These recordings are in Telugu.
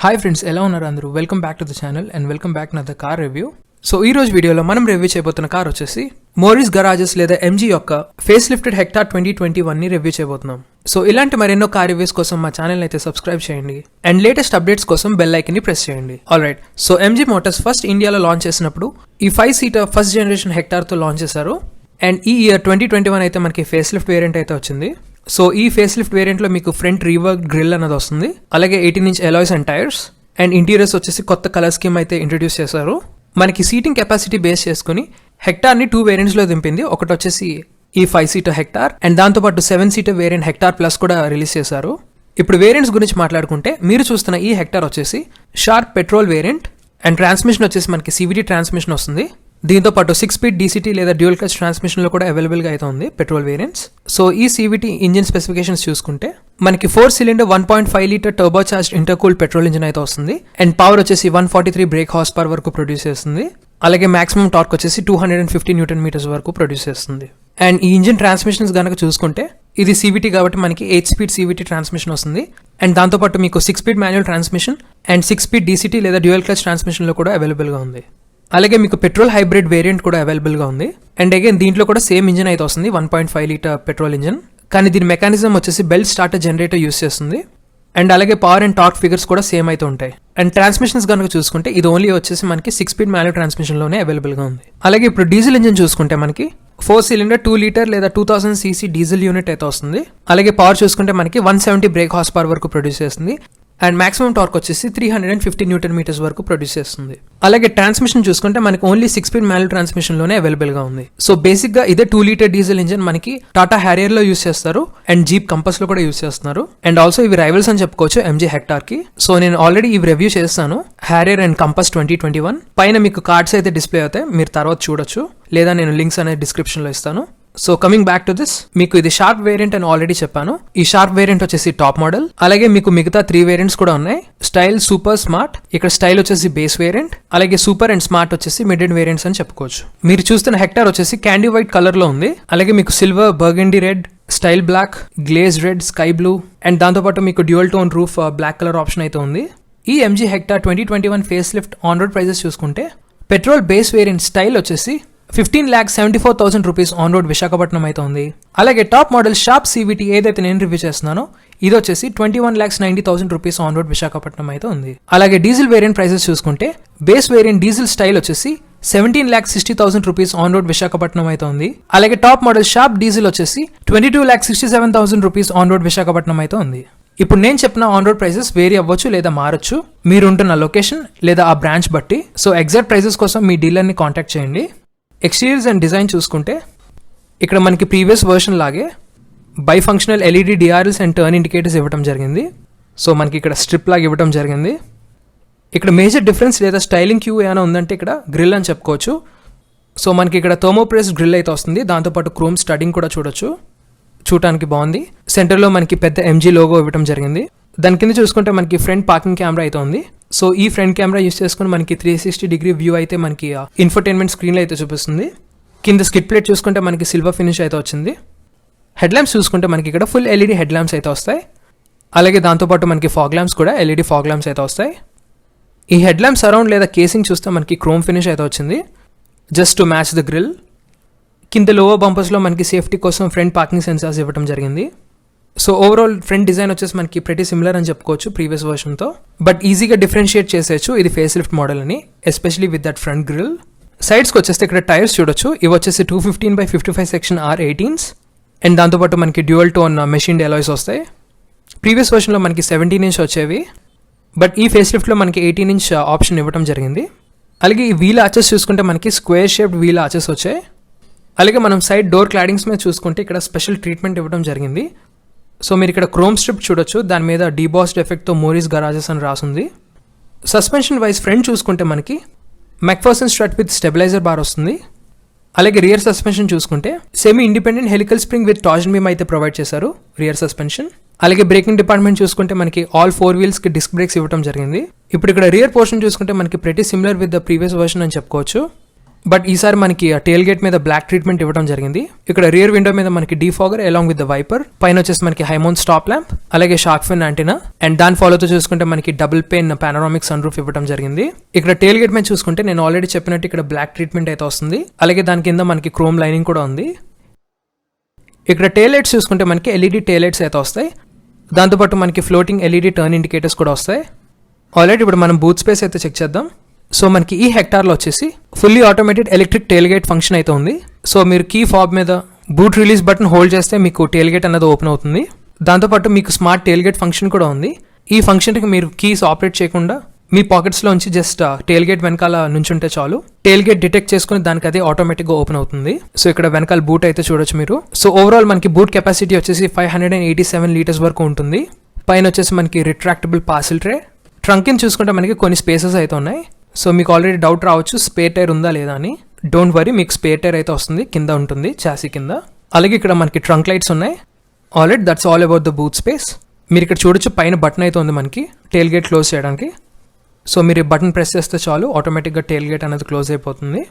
హాయ్ ఫ్రెండ్స్, ఎలా ఉన్నారు అందరూ? Welcome back to the channel and welcome back to the car review. So ఈ రోజు వీడియోలో మనం రివ్యూ చేయబోతున్న కార్ వచ్చేసి మోరిస్ గరాజెస్ లేదా ఎంజీ యొక్క ఫేస్ లిఫ్టెడ్ హెక్టార్ 2021 ని రివ్యూ చేయబోతున్నాం. సో ఇలాంటి మరెన్నో కార్ రివ్యూస్ కోసం మా ఛానల్ అయితే సబ్స్క్రైబ్ చేయండి అండ్ లేటెస్ట్ అప్డేట్స్ కోసం బెల్ ఐకన్ ని ప్రెస్ చేయండి. Alright, so MG Motors first ఇండియాలో లాంచ్ చేసినప్పుడు ఈ 5 సీటర్ ఫస్ట్ జనరేషన్ హెక్టార్ తో లాంచ్ చేశారు అండ్ ఈ ఇయర్ 2021 అయితే మనకి ఫేస్ లిఫ్ట్ వేరియంట్ అయితే వచ్చింది. సో ఈ ఫేస్ లిఫ్ట్ వేరియంట్ లో మీకు ఫ్రంట్ రీవర్క్ గ్రిల్ అన్నది వస్తుంది, అలాగే 18-inch alloys and tyres and interiors వచ్చేసి కొత్త కలర్ స్కీమ్ అయితే ఇంట్రడ్యూస్ చేశారు. మనకి సీటింగ్ కెపాసిటీ బేస్ చేసుకుని హెక్టార్ని 2 వేరియంట్స్లో దింపింది. ఒకటి వచ్చేసి ఈ 5 సీటర్ హెక్టార్ అండ్ దాంతోపాటు 7 సీటర్ వేరియంట్ హెక్టార్ ప్లస్ కూడా రిలీజ్ చేశారు. ఇప్పుడు వేరియంట్స్ గురించి మాట్లాడుకుంటే మీరు చూస్తున్న ఈ హెక్టార్ వచ్చేసి sharp petrol variant and transmission వచ్చేసి మనకి CVT ట్రాన్స్మిషన్ వస్తుంది. దీంతో పాటు 6 స్పీడ్ DCT లేదా డ్యూయల్ క్లచ్ ట్రాన్స్మిషన్ లో కూడా అవైలబుల్గా అయితే ఉంది పెట్రోల్ వేరియంట్స్. సో ఈ CVT ఇంజిన్ స్పెసిఫికేషన్స్ చూసుకుంటే మనకి 4 cylinder 1.5 litre turbo charged intercool petrol engine అయితే వస్తుంది అండ్ పవర్ వచ్చేసి 143 బ్రేక్ హార్స్ పవర్ వరకు ప్రొడ్యూస్ చేస్తుంది. అలాగే మాక్సిమం టార్క్ వచ్చేసి 250 న్యూటన్ మీటర్స్ వరకు ప్రొడ్యూస్ చేస్తుంది. అండ్ ఈ ఇంజిన్ ట్రాన్స్మిషన్స్ కనుక చూసుకుంటే ఇది CVT కాబట్టి మనకి 8 స్పీడ్ CVT ట్రాన్స్మిషన్ వస్తుంది అండ్ దాంతోపాటు మీకు 6 speed manual transmission and 6 speed DCT లేదా డ్యూయల్ క్లచ్ ట్రాన్స్మిషన్ లో కూడా అవైలబుల్గా ఉంది. అలాగే మీకు పెట్రోల్ హైబ్రిడ్ వేరియంట్ కూడా అవైలబుల్గా ఉంది అండ్ అగైన్ దీంట్లో కూడా సేమ్ ఇంజిన్ అయితే వస్తుంది, 1.5 లీటర్ పెట్రోల్ ఇంజిన్. కానీ దీని మెకానిజం వచ్చేసి బెల్ట్ స్టార్టర్ జనరేటర్ యూస్ చేస్తుంది అండ్ అలాగే పవర్ అండ్ టార్క్ ఫిగర్స్ కూడా సేమ్ అయితే ఉంటాయి. అండ్ ట్రాన్స్మిషన్స్ కనుక చూసుకుంటే ఇది ఓన్లీ వచ్చేసి మనకి 6 స్పీడ్ మాన్యువల్ ట్రాన్స్మిషన్ లోనే అవైలబుల్గా ఉంది. అలాగే ఇప్పుడు డీజిల్ ఇంజిన్ చూసుకుంటే మనకి 4 సిలిండర్ 2 లీటర్ లేదా 2000 cc డీజిల్ యూనిట్ అయితే వస్తుంది. అలాగే పవర్ చూసుకుంటే మనకి 170 బ్రేక్ హార్స్ పవర్ వరకు ప్రొడ్యూస్ చేస్తుంది అండ్ మాక్సిమం టార్క్ వచ్చేసి 350 న్యూటన్ మీటర్స్ వరకు ప్రొడ్యూస్ చేస్తుంది. అలాగే ట్రాన్స్మిషన్ చూసుకుంటే మనకి ఓన్లీ 6 స్పీడ్ మాన్యువల్ ట్రాన్స్మిషన్ లోనే అవైలబుల్ గా ఉంది. సో బేసిక్ గా ఇదే 2 లీటర్ డీజిల్ ఇంజిన్ మనకి టాటా హ్యారియర్ లో యూస్ చేస్తారు అండ్ జీప్ కంపస్ లో కూడా యూస్ చేస్తున్నారు అండ్ ఆల్సో ఇవి రైవల్స్ అని చెప్పుకోవచ్చు ఎంజీ హెక్టార్ కి. సో నేను ఆల్రెడీ ఇవి రివ్యూ చేస్తాను, హ్యారియర్ అండ్ కంపస్ 2021 పైన మీకు కార్డ్స్ అయితే డిస్ప్లే అవుతాయి, మీరు తర్వాత చూడొచ్చు లేదా నేను లింక్స్ అనేది డిస్క్రిప్షన్ లో ఇస్తాను. So coming back to this, మీకు ఇది షార్ప్ వేరియంట్ అని ఆల్రెడీ చెప్పాను. ఈ షార్ప్ వేరియంట్ వచ్చేసి టాప్ మోడల్. అలాగే మీకు మిగతా 3 వేరియంట్స్ కూడా ఉన్నాయి, స్టైల్, సూపర్, స్మార్ట్. ఇక్కడ స్టైల్ వచ్చేసి బేస్ వేరియంట్, అలాగే సూపర్ అండ్ స్మార్ట్ వచ్చేసి మిడ్ అండ్ వేరియంట్స్ అని చెప్పుకోవచ్చు. మీరు చూస్తున్న హెక్టార్ వచ్చేసి క్యాండీ వైట్ కలర్ లో ఉంది. అలాగే మీకు silver, burgundy red, style black, glaze red, sky blue and దాంతోపాటు మీకు dual tone roof black colour option అయితే ఉంది. ఈ MG Hector 2021 face lift on road prices చూసుకుంటే పెట్రోల్ బేస్ వేరియంట్ స్టైల్ వచ్చేసి 15,74,000 రూపీస్ ఆన్ రోడ్ విశాఖపట్నం అయితే ఉంది. అలాగే టాప్ మోడల్ షార్ప్ CVT ఏదైతే నేను రివ్యూ చేస్తున్నానో ఇది వచ్చేసి 21,90,000 రూపీస్ ఆన్ రోడ్ విశాఖపట్నం అయితే ఉంది. అలాగే డీజిల్ వేరియంట్ ప్రైసెస్ చూసుకుంటే బేస్ వేరియంట్ డీజిల్ స్టైల్ వచ్చేసి 17,60,000 రూపీస్ ఆన్ రోడ్ విశాఖపట్నం అయితే ఉంది. అలాగే టాప్ మోడల్ షార్ప్ డీజిల్ వచ్చేసి 22,67,000 రూపీస్ ఆన్ రోడ్ విశాఖపట్నం అయితే ఉంది. ఇప్పుడు నేను చెప్పిన ఆన్ రోడ్ ప్రైసెస్ వేరీ అవ్వచ్చు లేదా మారచ్చు మీరుంటున్న లొకేషన్ లేదా ఆ బ్రాంచ్ బట్టి. సో ఎగ్జాక్ట్ ప్రైసెస్ కోసం మీ డీలర్ని కాంటాక్ట్ చేయండి. ఎక్స్టీరియర్స్ అండ్ డిజైన్ చూసుకుంటే ఇక్కడ మనకి ప్రీవియస్ వర్షన్ లాగే by functional LED DRLs and turn indicators ఇవ్వడం జరిగింది. సో మనకి ఇక్కడ స్ట్రిప్ లాగా ఇవ్వడం జరిగింది. ఇక్కడ మేజర్ డిఫరెన్స్ లేదా స్టైలింగ్ క్యూ ఏమైనా ఉందంటే ఇక్కడ గ్రిల్ అని చెప్పుకోవచ్చు. సో మనకి ఇక్కడ థర్మోప్రెస్ గ్రిల్ అయితే వస్తుంది, దాంతోపాటు క్రోమ్ స్టడ్డింగ్ కూడా చూడొచ్చు, చూడటానికి బాగుంది. సెంటర్లో మనకి పెద్ద MG లోగో ఇవ్వడం జరిగింది. దాని కింద చూసుకుంటే మనకి ఫ్రంట్ పార్కింగ్ కెమెరా అయితే ఉంది. సో ఈ ఫ్రంట్ కెమెరా యూస్ చేసుకుని మనకి 360 డిగ్రీ వ్యూ అయితే మనకి ఇన్ఫర్టైన్మెంట్ స్క్రీన్లో అయితే చూపిస్తుంది. కింద స్కిడ్ ప్లేట్ చూసుకుంటే మనకి సిల్వర్ ఫినిష్ అయితే వచ్చింది. హెడ్ ల్యాంప్స్ చూసుకుంటే మనకి ఇక్కడ ఫుల్ LED హెడ్ ల్యాంప్స్ అయితే వస్తాయి. అలాగే దాంతోపాటు మనకి ఫాగ్ ల్యాంప్స్ కూడా LED ఫాగ్ ల్యాంప్స్ అయితే వస్తాయి. ఈ హెడ్ ల్యాంప్స్ అరౌండ్ లేదా కేసింగ్ చూస్తే మనకి క్రోమ్ ఫినిష్ అయితే వచ్చింది just to match the grille. కింద లోవర్ బంపర్స్లో మనకి సేఫ్టీ కోసం ఫ్రంట్ పార్కింగ్ సెన్సార్స్ ఇవ్వడం జరిగింది. సో ఓవరాల్ ఫ్రంట్ డిజైన్ వచ్చేసి మనకి ప్రెటీ సిమిలర్ అని చెప్పుకోవచ్చు ప్రీవియస్ వర్షన్తో, బట్ ఈజీగా డిఫరెన్షియేట్ చేసేయచ్చు ఇది ఫేస్ లిఫ్ట్ మోడల్ అని, especially with that front grille. సైడ్స్కి వచ్చేస్తే ఇక్కడ టైర్స్ చూడొచ్చు, ఇవి వచ్చేసి 215/55 సెక్షన్ R18s అండ్ దాంతోపాటు మనకి డ్యూయల్ టోన్ మెషిన్డ్ అలాయ్స్ వస్తాయి. ప్రీవియస్ వర్షన్లో మనకి 17-inch వచ్చేవి, బట్ ఈ ఫేస్ లిఫ్ట్లో మనకి 18-inch ఆప్షన్ ఇవ్వడం జరిగింది. అలాగే ఈ వీల్ ఆర్చెస్ చూసుకుంటే మనకి స్క్వేర్ షేప్డ్ వీల్ ఆర్చెస్ వచ్చాయి. అలాగే మనం సైడ్ డోర్ క్లాడింగ్స్ మీద చూసుకుంటే ఇక్కడ స్పెషల్ ట్రీట్మెంట్ ఇవ్వడం జరిగింది. సో మీరు ఇక్కడ క్రోమ్ స్ట్రిప్ చూడొచ్చు, దాని మీద డీబాస్డ్ ఎఫెక్ట్తో మోరిస్ గరాజెస్ అని రాసుంది. సస్పెన్షన్ వైజ్ ఫ్రంట్ చూసుకుంటే మనకి McPherson strut with stabiliser bar వస్తుంది. అలాగే రియర్ సస్పెన్షన్ చూసుకుంటే semi independent helical spring with Tarzan beam అయితే ప్రొవైడ్ చేశారు రియర్ సస్పెన్షన్. అలాగే బ్రేకింగ్ డిపార్ట్మెంట్ చూసుకుంటే మనకి ఆల్ 4 వీల్స్కి డిస్క్ బ్రేక్స్ ఇవ్వడం జరిగింది. ఇప్పుడు ఇక్కడ రియర్ పోర్షన్ చూసుకుంటే మనకి pretty similar with the previous version అని చెప్పుకోవచ్చు. బట్ ఈసారి మనకి టేల్ గేట్ మీద బ్లాక్ ట్రీట్మెంట్ ఇవ్వడం జరిగింది. ఇక్కడ రియర్ విండో మీద మనకి defogger along with the wiper, పైన వచ్చేసి మనకి హైమౌంట్ స్టాప్ ల్యాంప్, అలాగే షార్క్ ఫిన్ యాంటీనా, అండ్ దాని ఫాలోతో చూసుకుంటే మనకి double pane panoramic sun roof ఇవ్వడం జరిగింది. ఇక్కడ టేల్ గేట్ మీద చూసుకుంటే నేను ఆల్రెడీ చెప్పినట్టు ఇక్కడ బ్లాక్ ట్రీట్మెంట్ అయితే వస్తుంది, అలాగే దాని కింద మనకి క్రోమ్ లైనింగ్ కూడా ఉంది. ఇక్కడ టేల్ లైట్స్ చూసుకుంటే మనకి ఎల్ఈడి టేల్ లైట్స్ అయితే వస్తాయి, దాంతోపాటు మనకి ఫ్లోటింగ్ ఎల్ఈడి టర్న్ ఇండికేటర్స్ కూడా వస్తాయి. ఆల్రెడీ ఇప్పుడు మనం బూట్ స్పేస్ అయితే చెక్ చేద్దాం. సో మనకి ఈ హెక్టార్లో వచ్చేసి ఫుల్లీ ఆటోమేటెడ్ ఎలక్ట్రిక్ టేల్ గేట్ ఫంక్షన్ అయితే ఉంది. సో మీరు కీ ఫాబ్ మీద బూట్ రిలీజ్ బటన్ హోల్డ్ చేస్తే మీకు టేల్ గేట్ అనేది ఓపెన్ అవుతుంది. దాంతోపాటు మీకు స్మార్ట్ టేల్ గేట్ ఫంక్షన్ కూడా ఉంది. ఈ ఫంక్షన్కి మీరు కీస్ ఆపరేట్ చేయకుండా మీ పాకెట్స్లో ఉంచి జస్ట్ టేల్ గేట్ వెనకాల నుంచుంటే చాలు, టేల్ గేట్ డిటెక్ట్ చేసుకుని దానికి అదే ఆటోమేటిక్గా ఓపెన్ అవుతుంది. సో ఇక్కడ వెనకాల బూట్ అయితే చూడొచ్చు మీరు. సో ఓవరాల్ మనకి బూట్ కెపాసిటీ వచ్చేసి 587 లీటర్స్ వరకు ఉంటుంది. పైన వచ్చేసి మనకి రిట్రాక్టబుల్ పార్సిల్ ట్రే, ట్రంక్ కింద చూసుకుంటే మనకి కొన్ని స్పేసెస్ అయితే ఉన్నాయి. సో మీకు ఆల్రెడీ డౌట్ రావచ్చు స్పేర్ టైర్ ఉందా లేదా అని. డోంట్ వరీ, మీకు స్పేర్ టైర్ అయితే వస్తుంది, కింద ఉంటుంది చాసీ కింద. అలాగే ఇక్కడ మనకి ట్రంక్ లైట్స్ ఉన్నాయి. Already that's all about the boot space. మీరు ఇక్కడ చూడొచ్చు పైన బటన్ అయితే ఉంది మనకి టేల్ గేట్ క్లోజ్ చేయడానికి. సో మీరు ఈ బటన్ ప్రెస్ చేస్తే చాలు ఆటోమేటిక్గా టేల్ గేట్ అనేది క్లోజ్ అయిపోతుంది.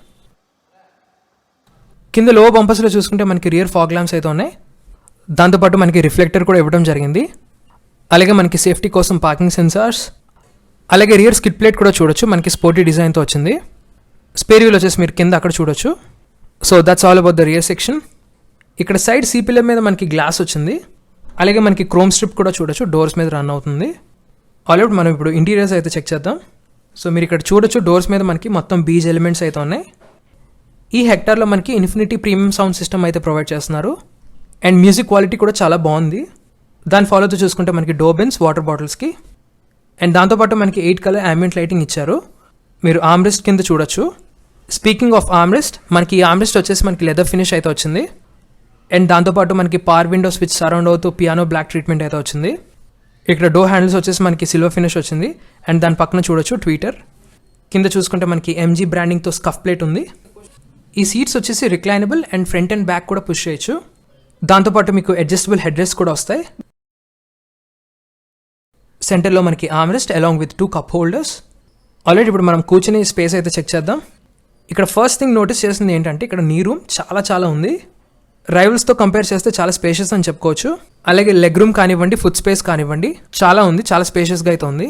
కింద లో బంపర్స్లో చూసుకుంటే మనకి రియర్ ఫాగ్ ల్యాంప్స్ అయితే ఉన్నాయి, దాంతోపాటు మనకి రిఫ్లెక్టర్ కూడా ఇవ్వడం జరిగింది. అలాగే మనకి సేఫ్టీ కోసం పార్కింగ్ సెన్సార్స్, అలాగే రియర్ స్కిడ్ ప్లేట్ కూడా చూడొచ్చు, మనకి స్పోర్టీ డిజైన్తో వచ్చింది. స్పేర్ వీల్ వచ్చేసి మీరు కింద అక్కడ చూడొచ్చు. So that's all about the rear section. ఇక్కడ సైడ్ సీ పిల్లర్ మీద మనకి గ్లాస్ వచ్చింది, అలాగే మనకి క్రోమ్ స్ట్రిప్ కూడా చూడొచ్చు, డోర్స్ మీద రన్ అవుతుంది. ఆల్రెడీ మనం ఇప్పుడు ఇంటీరియర్స్ అయితే చెక్ చేద్దాం. సో మీరు ఇక్కడ చూడొచ్చు డోర్స్ మీద మనకి మొత్తం బీజ్ ఎలిమెంట్స్ అయితే ఉన్నాయి. ఈ హెక్టార్లో మనకి ఇన్ఫినిటీ ప్రీమియం సౌండ్ సిస్టమ్ అయితే ప్రొవైడ్ చేస్తున్నారు, అండ్ మ్యూజిక్ క్వాలిటీ కూడా చాలా బాగుంది. దాని ఫాలోతో చూసుకుంటే మనకి డోబెన్స్ వాటర్ బాటిల్స్కి, అండ్ దాంతోపాటు మనకి 8 కలర్ ambient లైటింగ్ ఇచ్చారు. మీరు ఆర్మ్రెస్ట్ కింద చూడొచ్చు. స్పీకింగ్ ఆఫ్ ఆర్మ్రెస్ట్, మనకి ఈ ఆర్మ్రెస్ట్ వచ్చేసి మనకి లెదర్ ఫినిష్ అయితే వచ్చింది, అండ్ దాంతోపాటు మనకి పవర్ విండో స్విచ్ సరౌండ్ అవుతూ పియానో బ్లాక్ ట్రీట్మెంట్ అయితే వచ్చింది. ఇక్కడ డోర్ హ్యాండిల్స్ వచ్చేసి మనకి సిల్వర్ ఫినిష్ వచ్చింది, అండ్ దాని పక్కన చూడొచ్చు ట్విట్టర్. కింద చూసుకుంటే మనకి MG బ్రాండింగ్తో స్కఫ్ ప్లేట్ ఉంది. ఈ సీట్స్ వచ్చేసి reclinable and front and back కూడా పుష్ చేయొచ్చు. దాంతోపాటు మీకు అడ్జస్టబుల్ హెడ్ రెస్ట్ కూడా వస్తాయి. సెంటర్లో మనకి armrest along with 2 cup holders. Already ఇప్పుడు మనం కూర్చుని స్పేస్ అయితే చెక్ చేద్దాం. ఇక్కడ ఫస్ట్ థింగ్ నోటీస్ చేసింది ఏంటంటే ఇక్కడ నీ రూమ్ చాలా ఉంది. రైవల్స్తో కంపేర్ చేస్తే చాలా స్పేషియస్ అని చెప్పుకోవచ్చు. అలాగే లెగ్ రూమ్ కానివ్వండి, ఫుట్ స్పేస్ కానివ్వండి చాలా ఉంది, చాలా స్పేషియస్గా అయితే ఉంది.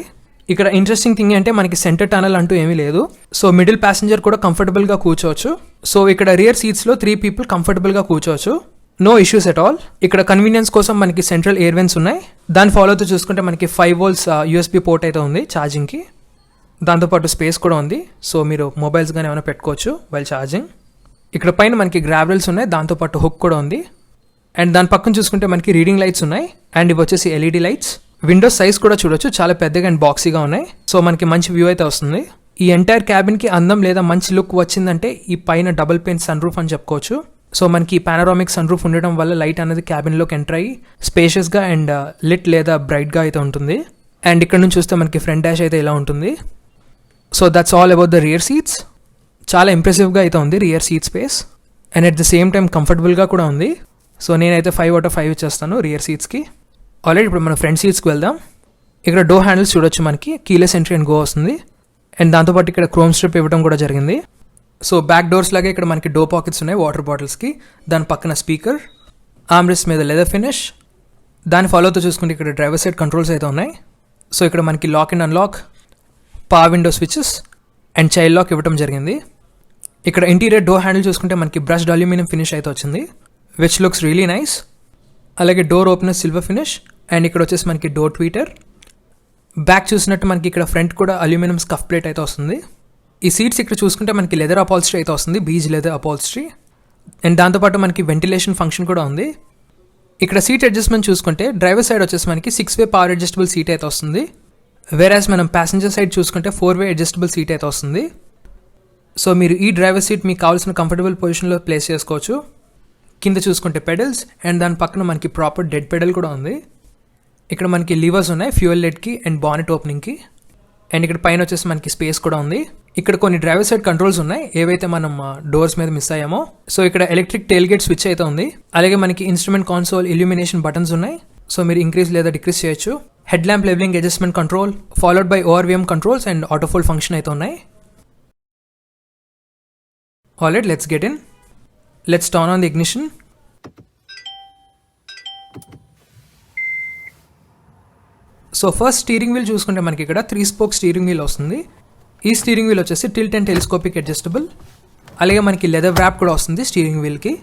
ఇక్కడ ఇంట్రెస్టింగ్ థింగ్ అంటే మనకి సెంటర్ టనల్ అంటూ ఏమీ లేదు. సో మిడిల్ ప్యాసింజర్ కూడా కంఫర్టబుల్గా కూర్చోవచ్చు. సో ఇక్కడ రియర్ సీట్స్లో 3 పీపుల్ కంఫర్టబుల్గా కూర్చోవచ్చు, నో ఇష్యూస్ ఎట్ ఆల్. ఇక్కడ కన్వీనియన్స్ కోసం మనకి సెంట్రల్ ఎయిర్ వెంట్స్ ఉన్నాయి. దాని ఫాలోతో చూసుకుంటే మనకి 5 volts USB పోర్ట్ అయితే ఉంది ఛార్జింగ్కి. దాంతోపాటు స్పేస్ కూడా ఉంది, సో మీరు మొబైల్స్ కానీ ఏమైనా పెట్టుకోవచ్చు వైల్ ఛార్జింగ్. ఇక్కడ పైన మనకి గ్రావెల్స్ ఉన్నాయి, దాంతోపాటు హుక్ కూడా ఉంది. అండ్ దాని పక్కన చూసుకుంటే మనకి రీడింగ్ లైట్స్ ఉన్నాయి, అండ్ ఇవి వచ్చేసి LED లైట్స్. విండోస్ సైజ్ కూడా చూడొచ్చు, చాలా పెద్దగా అండ్ బాక్సీగా ఉన్నాయి. సో మనకి మంచి వ్యూ అయితే వస్తుంది. ఈ ఎంటైర్ క్యాబిన్కి అందం లేదా మంచి లుక్ వచ్చిందంటే ఈ పైన డబుల్ పేన్ సన్ రూఫ్ అని చెప్పుకోవచ్చు. సో మనకి పానరామిక్ సన్ రూఫ్ ఉండడం వల్ల లైట్ అనేది క్యాబిన్లోకి ఎంటర్ అయ్యి స్పేషియస్గా అండ్ లిట్ లేదా బ్రైట్గా అయితే ఉంటుంది. అండ్ ఇక్కడ నుంచి చూస్తే మనకి ఫ్రంట్ డాష్ అయితే ఇలా ఉంటుంది. So that's all about the rear seats. చాలా ఇంప్రెసివ్గా అయితే ఉంది rear seat space, and at the same time కంఫర్టబుల్గా కూడా ఉంది. సో నేనైతే 5 out of 5 ఇచ్చేస్తాను రియర్ సీట్స్కి. ఆల్రెడీ ఇప్పుడు మనం ఫ్రంట్ సీట్స్కి వెళ్దాం. ఇక్కడ డోర్ హ్యాండిల్స్ చూడొచ్చు, మనకి కీలెస్ ఎంట్రీ అండ్ గో వస్తుంది, అండ్ దాంతోపాటు ఇక్కడ క్రోమ్ స్ట్రిప్ ఇవ్వడం కూడా జరిగింది. సో బ్యాక్ డోర్స్ లాగే ఇక్కడ మనకి డోర్ పాకెట్స్ ఉన్నాయి వాటర్ బాటిల్స్కి. దాని పక్కన స్పీకర్, ఆర్మ్రెస్ట్ మీద లెదర్ ఫినిష్. దాని ఫాలోతో చూసుకుంటే ఇక్కడ డ్రైవర్ సైడ్ కంట్రోల్స్ అయితే ఉన్నాయి. సో ఇక్కడ మనకి lock and unlock, power window switches and child lock ఇవ్వడం జరిగింది. ఇక్కడ ఇంటీరియర్ డోర్ హ్యాండిల్ చూసుకుంటే మనకి బ్రష్డ్ అల్యూమినియం ఫినిష్ అయితే వచ్చింది, విచ్ లుక్స్ రియలీ నైస్. అలాగే door opener silver finish, and ఇక్కడ వచ్చేసి మనకి డోర్ ట్వీటర్. బ్యాక్ చూసినట్టు మనకి ఇక్కడ ఫ్రంట్ కూడా అల్యూమినియం స్కఫ్ ప్లేట్ అయితే వస్తుంది. ఈ సీట్స్ ఇక్కడ చూసుకుంటే మనకి లెదర్ అపాల్స్ట్రీ అయితే వస్తుంది, బీజ్ లెదర్ అపాల్స్ట్రీ. అండ్ దాంతోపాటు మనకి వెంటిలేషన్ ఫంక్షన్ కూడా ఉంది. ఇక్కడ సీట్ అడ్జస్ట్మెంట్ చూసుకుంటే డ్రైవర్ సైడ్ వచ్చేసి మనకి 6-way పవర్ అడ్జస్టబుల్ సీట్ అయితే వస్తుంది, వేరాజ్ మనం ప్యాసింజర్ సైడ్ చూసుకుంటే 4-way అడ్జస్టబుల్ సీట్ అయితే వస్తుంది. సో మీరు ఈ డ్రైవర్ సీట్ మీకు కావాల్సిన కంఫర్టబుల్ పొజిషన్లో ప్లేస్ చేసుకోవచ్చు. కింద చూసుకుంటే పెడల్స్, అండ్ దాని పక్కన మనకి ప్రాపర్ డెడ్ పెడల్ కూడా ఉంది. ఇక్కడ మనకి లివర్స్ ఉన్నాయి ఫ్యూయల్ లెడ్కి అండ్ బానెట్ ఓపెనింగ్కి, అండ్ ఇక్కడ పైన వచ్చేసి మనకి స్పేస్ కూడా ఉంది. ఇక్కడ కొన్ని డ్రైవర్ సైడ్ కంట్రోల్స్ ఉన్నాయి ఏవైతే మనం డోర్స్ మీద మిస్ అయ్యామో. సో ఇక్కడ ఎలక్ట్రిక్ టెయిల్ గేట్ స్విచ్ అయితే ఉంది, అలాగే మనకి ఇన్స్ట్రుమెంట్ కాన్సోల్ ఇల్యూమినేషన్ బటన్స్ ఉన్నాయి. సో మీరు ఇంక్రీజ్ లేదా డిక్రీజ్ చేయొచ్చు. Head lamp levelling adjustment control followed by ORVM controls and autofold function అయితే ఉన్నాయి. Alright, let's get in. Let's turn on the ignition. So first steering wheel చూసుకుంటే మనకి ఇక్కడ 3 స్పోక్ స్టీరింగ్ వీల్ వస్తుంది. ఈ స్టీరింగ్ వీల్ వచ్చేసి టిల్ట్ అండ్ టెలిస్కోపిక్ అడ్జస్టబుల్. అలాగే మనకి లెదర్ వ్రాప్ కూడా వస్తుంది స్టీరింగ్ వీల్కి.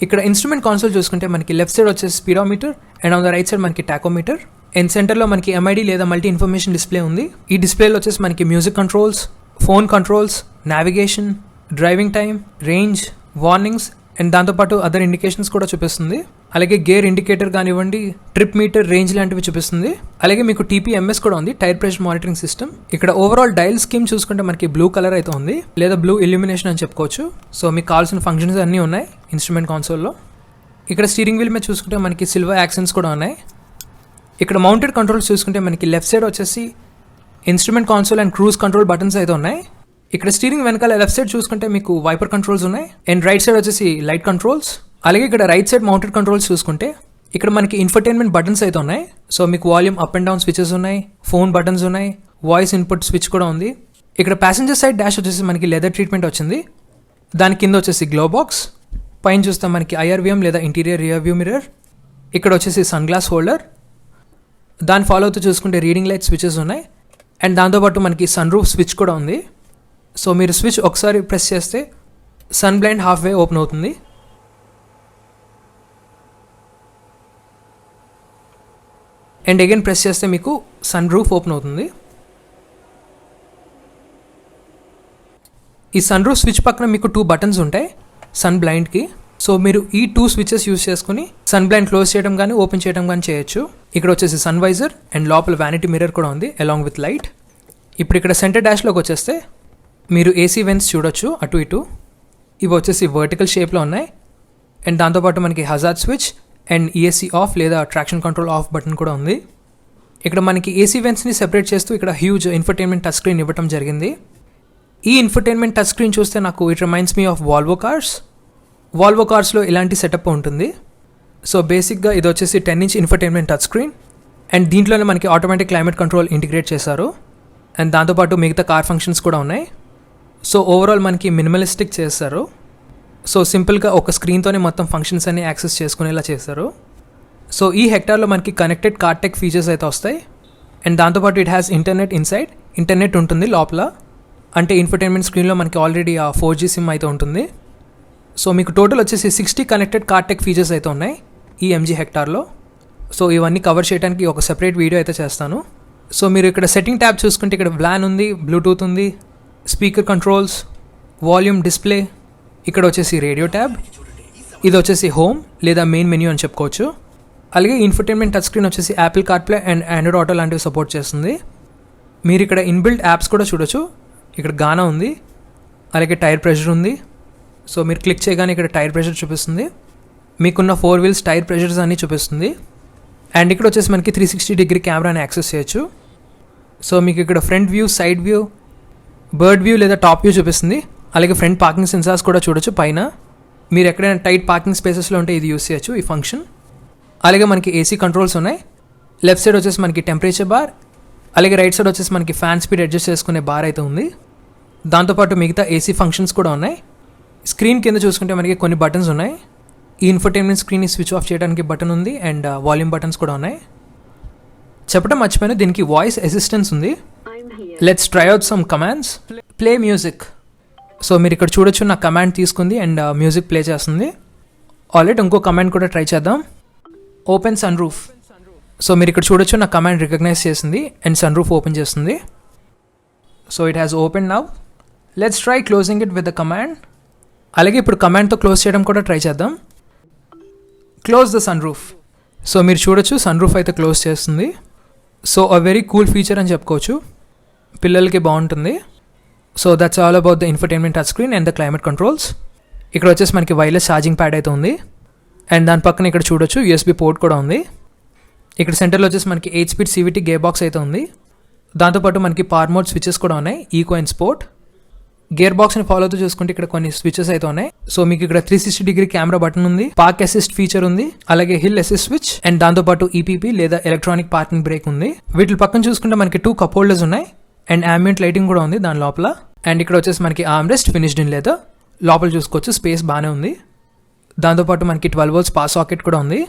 ఇక్కడ ఇన్స్ట్రుమెంట్ కాన్సోల్ చూసుకుంటే మనకి లెఫ్ట్ సైడ్ వచ్చేసి speedometer and on the right side మనకి టాకోమీటర్ అండ్ సెంటర్లో మనకి ఎంఐడి లేదా మల్టీ ఇన్ఫర్మేషన్ డిస్ప్లే ఉంది. ఈ డిస్ప్లేలో వచ్చేసి మనకి music controls, phone controls, navigation, driving time, range, warnings and దాంతోపాటు అదర్ ఇండికేషన్స్ కూడా చూపిస్తుంది. అలాగే గేర్ ఇండికేటర్ కానివ్వండి, ట్రిప్ మీటర్, రేంజ్ లాంటివి చూపిస్తుంది. అలాగే మీకు TPMS కూడా ఉంది, టైర్ ప్రెషర్ మానిటరింగ్ సిస్టమ్. ఇక్కడ ఓవరాల్ డయల్ స్కీమ్ చూసుకుంటే మనకి బ్లూ కలర్ అయితే ఉంది, లేదా బ్లూ ఇల్యూమినేషన్ అని చెప్పుకోవచ్చు. సో మీకు కావాల్సిన ఫంక్షన్స్ అన్నీ ఉన్నాయి ఇన్స్ట్రుమెంట్ కాన్సోల్లో. ఇక్కడ స్టీరింగ్ వీల్ మీద చూసుకుంటే మనకి సిల్వర్ యాక్సెంట్స్ కూడా ఉన్నాయి. ఇక్కడ మౌంటెడ్ కంట్రోల్స్ చూసుకుంటే మనకి లెఫ్ట్ సైడ్ వచ్చేసి instrument console and cruise control buttons అయితే ఉన్నాయి. ఇక్కడ స్టీరింగ్ వెనకాల లెఫ్ట్ సైడ్ చూసుకుంటే మీకు వైపర్ కంట్రోల్స్ ఉన్నాయి అండ్ రైట్ సైడ్ వచ్చేసి లైట్ కంట్రోల్స్. అలాగే ఇక్కడ రైట్ సైడ్ మౌంటెడ్ కంట్రోల్స్ చూసుకుంటే ఇక్కడ మనకి ఇన్ఫర్టైన్మెంట్ బటన్స్ అయితే ఉన్నాయి. సో మీకు volume up and down switches ఉన్నాయి, ఫోన్ బటన్స్ ఉన్నాయి, వాయిస్ ఇన్పుట్ స్విచ్ కూడా ఉంది. ఇక్కడ ప్యాసింజర్ సైడ్ డాష్ వచ్చేసి మనకి లెదర్ ట్రీట్మెంట్ వచ్చింది. దాని కింద వచ్చేసి గ్లో బాక్స్. పైన చూస్తే మనకి IRVM లేదా ఇంటీరియర్ రియర్ వ్యూ మిర్రర్. ఇక్కడ వచ్చేసి సన్ గ్లాస్ హోల్డర్. దాన్ని ఫాలో అవుతూ చూసుకుంటే రీడింగ్ లైట్ స్విచెస్ ఉన్నాయి అండ్ దాంతోపాటు మనకి సన్ రూఫ్ స్విచ్ కూడా ఉంది. సో మీరు స్విచ్ ఒకసారి ప్రెస్ చేస్తే sun blind half way open అవుతుంది. అండ్ అగైన్ ప్రెస్ చేస్తే మీకు సన్ రూఫ్ ఓపెన్ అవుతుంది. ఈ సన్ రూఫ్ స్విచ్ పక్కన మీకు 2 బటన్స్ ఉంటాయి సన్ బ్లైండ్కి. సో మీరు ఈ 2 స్విచెస్ యూస్ చేసుకుని సన్ బ్లైండ్ క్లోజ్ చేయడం కానీ ఓపెన్ చేయడం కానీ చేయొచ్చు. ఇక్కడ వచ్చేసి సన్ వైజర్ అండ్ లోపల వ్యానిటీ మిర్రర్ కూడా ఉంది అలాంగ్ విత్ లైట్. ఇప్పుడు ఇక్కడ సెంటర్ డాష్లోకి వచ్చేస్తే మీరు AC వెన్స్ చూడొచ్చు అటు ఇటు. ఇవి వచ్చేసి వర్టికల్ షేప్లో ఉన్నాయి అండ్ దాంతోపాటు మనకి hazard switch and ESC of లేదా ట్రాక్షన్ కంట్రోల్ ఆఫ్ బటన్ కూడా ఉంది. ఇక్కడ మనకి AC వెన్స్ని సెపరేట్ చేస్తూ ఇక్కడ హ్యూజ్ ఇన్ఫర్టైన్మెంట్ టచ్ స్క్రీన్ ఇవ్వడం జరిగింది. ఈ ఇన్ఫర్టైన్మెంట్ టచ్ స్క్రీన్ చూస్తే నాకు it reminds me of Volvo cars. Volvo కార్స్లో ఇలాంటి సెటప్ ఉంటుంది. సో బేసిక్గా ఇది వచ్చేసి 10-inch infotainment touch screen and దీంట్లోనే మనకి ఆటోమేటిక్ క్లైమేట్ కంట్రోల్ ఇంటిగ్రేట్ చేశారు అండ్ దాంతోపాటు మిగతా కార్ ఫంక్షన్స్ కూడా ఉన్నాయి. సో ఓవరాల్ మనకి మినిమలిస్టిక్ చేస్తారు. సో సింపుల్గా ఒక స్క్రీన్తోనే మొత్తం ఫంక్షన్స్ అన్ని యాక్సెస్ చేసుకునేలా చేస్తారు. సో ఈ హెక్టార్లో మనకి కనెక్టెడ్ కార్ టెక్ ఫీచర్స్ అయితే వస్తాయి అండ్ దాంతోపాటు it has internet inside. Internet ఉంటుంది లోపల, అంటే ఇన్ఫర్టైన్మెంట్ స్క్రీన్లో మనకి ఆల్రెడీ ఆ 4G సిమ్ అయితే ఉంటుంది. సో మీకు టోటల్ వచ్చేసి 60 కనెక్టెడ్ కార్ టెక్ ఫీచర్స్ అయితే ఉన్నాయి ఈ MG హెక్టార్లో. సో ఇవన్నీ కవర్ చేయడానికి ఒక సెపరేట్ వీడియో అయితే చేస్తాను. సో మీరు ఇక్కడ సెట్టింగ్ ట్యాబ్ చూసుకుంటే ఇక్కడ WLAN ఉంది, బ్లూటూత్ ఉంది, స్పీకర్ కంట్రోల్స్, వాల్యూమ్, డిస్ప్లే. ఇక్కడ వచ్చేసి రేడియో ట్యాబ్. ఇది వచ్చేసి హోమ్ లేదా మెయిన్ మెన్యూ అని చెప్పుకోవచ్చు. అలాగే ఇన్ఫర్టైన్మెంట్ టచ్ స్క్రీన్ వచ్చేసి Apple CarPlay and Android auto లాంటివి సపోర్ట్ చేస్తుంది. మీరు ఇక్కడ ఇన్బిల్ట్ యాప్స్ కూడా చూడొచ్చు. ఇక్కడ గానా ఉంది, అలాగే టైర్ ప్రెషర్ ఉంది. సో మీరు క్లిక్ చేయగానే ఇక్కడ టైర్ ప్రెషర్ చూపిస్తుంది, మీకున్న 4 వీల్స్ టైర్ ప్రెషర్స్ అన్నీ చూపిస్తుంది. అండ్ ఇక్కడ వచ్చేసి మనకి 360-degree కెమెరాని యాక్సెస్ చేయొచ్చు. సో మీకు ఇక్కడ front view, side view, bird view లేదా టాప్ వ్యూ చూపిస్తుంది. అలాగే ఫ్రంట్ పార్కింగ్ సెన్సార్స్ కూడా చూడొచ్చు పైన. మీరు ఎక్కడైనా టైట్ పార్కింగ్ స్పేసెస్లో ఉంటే ఇది యూస్ చేయొచ్చు ఈ ఫంక్షన్. అలాగే మనకి AC కంట్రోల్స్ ఉన్నాయి. లెఫ్ట్ సైడ్ వచ్చేసి మనకి టెంపరేచర్ బార్, అలాగే రైట్ సైడ్ వచ్చేసి మనకి ఫ్యాన్ స్పీడ్ అడ్జస్ట్ చేసుకునే బార్ అయితే ఉంది. దాంతోపాటు మిగతా AC ఫంక్షన్స్ కూడా ఉన్నాయి. స్క్రీన్ కింద చూసుకుంటే మనకి కొన్ని బటన్స్ ఉన్నాయి. ఈ ఇన్ఫర్టైన్మెంట్ స్క్రీన్ని స్విచ్ ఆఫ్ చేయడానికి బటన్ ఉంది అండ్ వాల్యూమ్ బటన్స్ కూడా ఉన్నాయి. చెప్పడం మర్చిపోయాను, దీనికి వాయిస్ అసిస్టెన్స్ ఉంది. Let's try out some commands. Play music. So మీరు ఇక్కడ చూడొచ్చు, నా కమాండ్ తీసుకుంది అండ్ మ్యూజిక్ ప్లే చేస్తుంది. ఆల్రెడీ ఇంకో కమాండ్ కూడా ట్రై చేద్దాం. Open sun roof. సో మీరు ఇక్కడ చూడొచ్చు, నా కమాండ్ రికగ్నైజ్ చేసింది అండ్ సన్ రూఫ్ ఓపెన్ చేస్తుంది. So it has open now. Let's try closing it with the command. అలాగే ఇప్పుడు కమాండ్తో క్లోజ్ చేయడం కూడా ట్రై చేద్దాం. Close the sun roof. So మీరు చూడొచ్చు, సన్ రూఫ్ అయితే క్లోజ్ చేస్తుంది. So a very cool feature అని చెప్పుకోవచ్చు, పిల్లలకి బాగుంటుంది. So that's all about the infotainment touch screen and the climate controls. ఇక్కడ వచ్చేసి మనకి వైర్లెస్ ఛార్జింగ్ ప్యాడ్ అయితే ఉంది అండ్ దాని పక్కన ఇక్కడ చూడొచ్చు USB పోర్ట్ కూడా ఉంది. ఇక్కడ సెంటర్లో వచ్చేసి మనకి 8-speed CVT గేర్ బాక్స్ అయితే ఉంది. దాంతోపాటు మనకి పవర్ మోడ్ స్విచెస్ కూడా ఉన్నాయి, ఈకో అండ్ స్పోర్ట్. గేర్ బాక్స్ని ఫాలో అవుతూ చూసుకుంటే ఇక్కడ కొన్ని స్విచెస్ అయితే ఉన్నాయి. సో మీకు ఇక్కడ 360-degree కెమెరా బటన్ ఉంది, పార్క్ అసిస్ట్ ఫీచర్ ఉంది, అలాగే హిల్ అసిస్ట్ స్విచ్ అండ్ దాంతోపాటు EPP లేదా ఎలక్ట్రానిక్ పార్కింగ్ బ్రేక్ ఉంది. వీటి పక్కన చూసుకుంటే మనకి 2 కప్ హోల్డర్స్ ఉన్నాయి అండ్ ambient లైటింగ్ కూడా ఉంది దాని లోపల. అండ్ ఇక్కడ వచ్చేసి మనకి arm rest finished in leather. లోపల చూసుకోవచ్చు, స్పేస్ బాగానే ఉంది. దాంతోపాటు మనకి 12 volts పవర్ సాకెట్ కూడా ఉంది.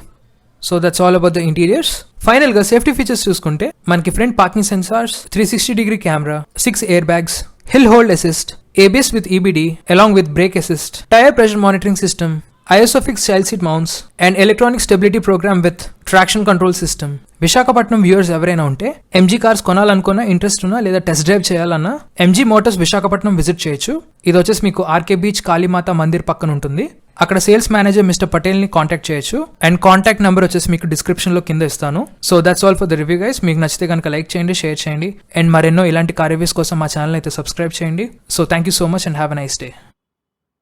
So that's all about the interiors. ఫైనల్గా సేఫ్టీ ఫీచర్స్ చూసుకుంటే మనకి front parking sensors, 360-degree camera, 6 air bags, hill hold assist, ABS with EBD along with brake assist, tire pressure monitoring system, ISOFIX child seat mounts and electronic stability program with traction control system. Visakhapatnam viewers ఎవరైనా ఉంటే MG కార్స్ కొనాలనుకున్నా, ఇంట్రెస్ట్ ఉన్నా లేదా టెస్ట్ డ్రైవ్ చేయాలన్నా MG మోటార్స్ విశాఖపట్నం విజిట్ చేయొచ్చు. ఇది వచ్చేసి మీకు ఆర్కే బీచ్ కాళీమాత మందిర్ పక్కన ఉంటుంది. అక్కడ సేల్స్ మేనేజర్ మిస్టర్ పటేల్ ని కాంటాక్ట్ చేయొచ్చు. అండ్ కాంటాక్ట్ నెంబర్ వచ్చేసి మీకు డిస్క్రిప్షన్ లో కింద ఇస్తాను. So that's all for the review guys. మీకు నచ్చితే కనుక లైక్ చేయండి, షేర్ చేయండి, అండ్ మరెన్నో ఇలాంటి కార్ రివ్యూస్ కోసం మా ఛానల్ అయితే సబ్స్క్రైబ్ చేయండి. So thank you so much and have a nice day.